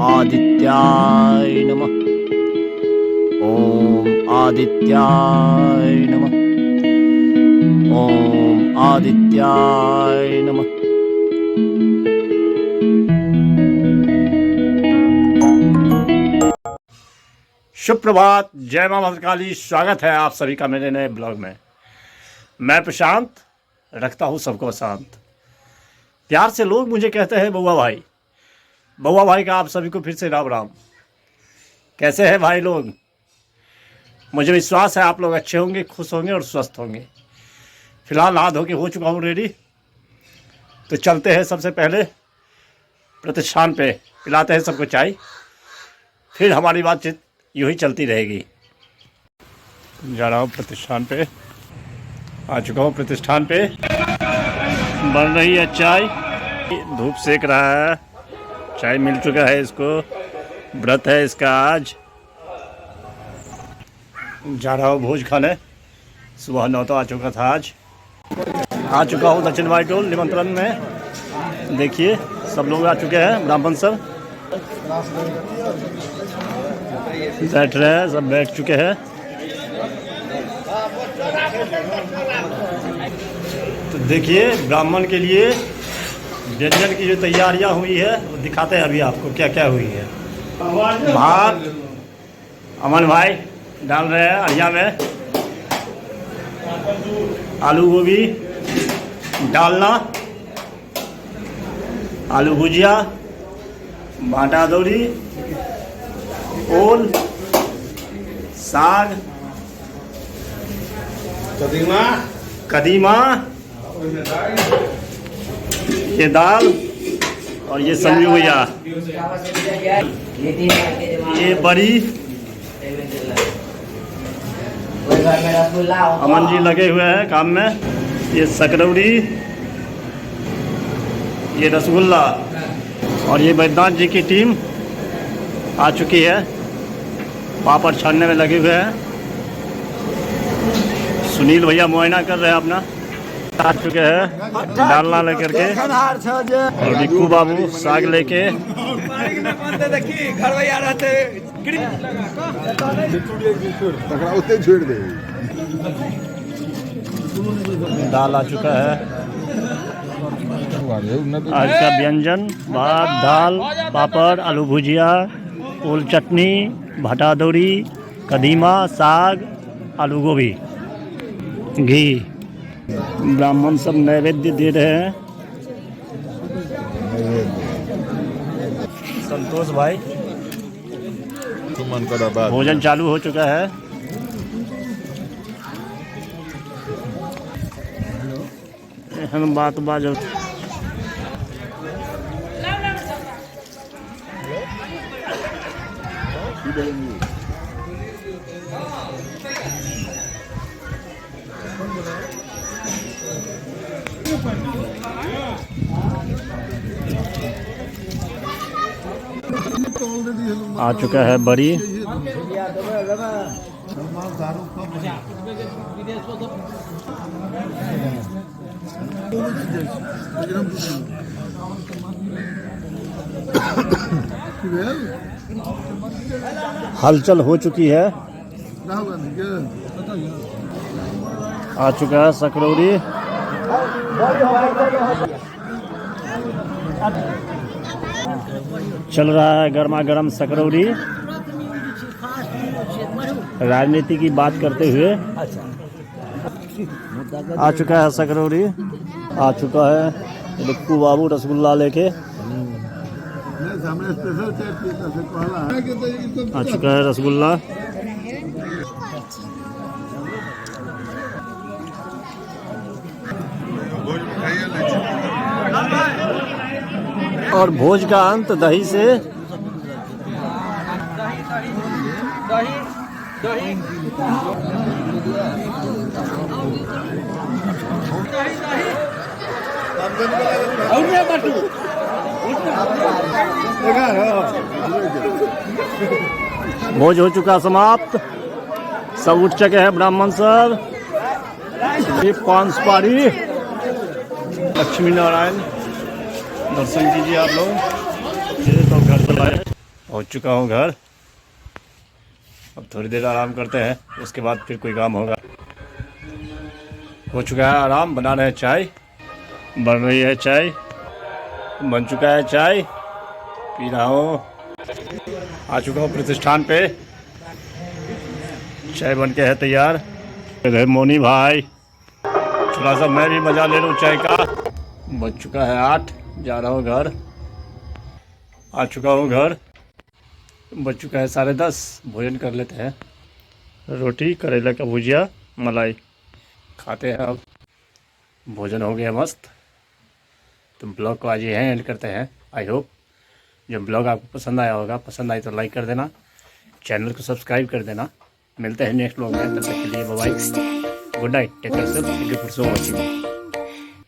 आदित्याय नमः। ओम आदित्याय नमः। ओम आदित्याय नमः। सुप्रभात, जय मां भद्रकाली। स्वागत है आप सभी का मेरे नए ब्लॉग में। मैं प्रशांत, रखता हूँ सबको शांत। प्यार से लोग मुझे कहते हैं बउआ भाई। बउआ भाई का आप सभी को फिर से राम राम। कैसे हैं भाई लोग? मुझे विश्वास है आप लोग अच्छे होंगे, खुश होंगे और स्वस्थ होंगे। फिलहाल नहा धो के हो चुका हूँ रेडी, तो चलते हैं सबसे पहले प्रतिष्ठान पे, पिलाते हैं सबको चाय, फिर हमारी बातचीत यूँ ही चलती रहेगी। जा रहा हूँ प्रतिष्ठान पे, आ चुका हूँ प्रतिष्ठान पे। बन रही है चाय, धूप सेक रहा है, चाय मिल चुका है इसको। व्रत है इसका आज। जा रहा हूँ भोज खाने। सुबह 9 तो आ चुका था आज। आ चुका हूँ दक्षिण वाई टोल निमंत्रण में। देखिए सब लोग आ चुके हैं, ब्राह्मण सब बैठ रहे हैं, सब बैठ चुके हैं। तो देखिए ब्राह्मण के लिए व्यंजन की जो तैयारियां हुई है वो दिखाते हैं अभी आपको क्या क्या हुई है। भात अमन भाई डाल रहे हैं अरिया में, आलू गोभी डालना, आलू भुजिया, भाटा दौरी, ओल, साग, कदीमा, ये दाल और ये संजू भैया, ये बड़ी, अमन जी लगे हुए हैं काम में, ये सकरौड़ी, ये रसगुल्ला और ये बैद्यनाथ जी की टीम आ चुकी है, पापड़ छानने में लगे हुए हैं। सुनील भैया मुआयना कर रहे हैं अपना, आ चुके हैं डालना लेकर के, और बिक्कू बाबू साग लेके। दाल आ चुका है। आज का व्यंजन भात, दाल, पापड़, आलू भुजिया, ओल चटनी, भाटा दौरी, कदीमा, साग, आलू गोभी, घी। ब्राह्मण सब नैवेद्य दे रहे हैं। संतोष भाई, भोजन चालू हो चुका है। हम बात बाजो। आ चुका है बड़ी, हलचल हो चुकी है। आ चुका है सकरौड़ी, चल रहा है गर्मा गर्म सकरौड़ी। राजनीति की बात करते हुए आ चुका है सकरौड़ी। आ चुका है बिक्कू बाबू रसगुल्ला लेके, आ चुका है रसगुल्ला। और भोज का अंत दही से। भोज हो चुका समाप्त, सब उठ चुके हैं ब्राह्मण सब। ये 5 सुपारी, लक्ष्मी नारायण दर्शन कीजिए आप लोग। ये तो घर पर आए। पहुंच चुका हूं घर। अब थोड़ी देर आराम करते हैं, उसके बाद फिर कोई काम होगा। हो चुका है आराम, बना रहे हैं चाय, बन रही है चाय, बन चुका है चाय, पी रहा हूँ। आ चुका हूँ प्रतिष्ठान पे, चाय बन के है तैयार। इधर मोनी भाई, थोड़ा सा मैं भी मज़ा ले लूँ चाय का। बज चुका है 8, जा रहा हूँ घर। आ चुका हूँ घर, बज चुका है 10:30। भोजन कर लेते हैं, रोटी करेला का भुजिया मलाई खाते हैं। अब भोजन हो गया मस्त। तो ब्लॉग को आज यहीं एंड करते हैं। आई होप जो ब्लॉग आपको पसंद आया होगा, पसंद आई तो लाइक कर देना, चैनल को सब्सक्राइब कर देना। मिलते हैं नेक्स्ट ब्लॉग में, तब तक के लिए bye bye, good night, take care, thank you for so watching.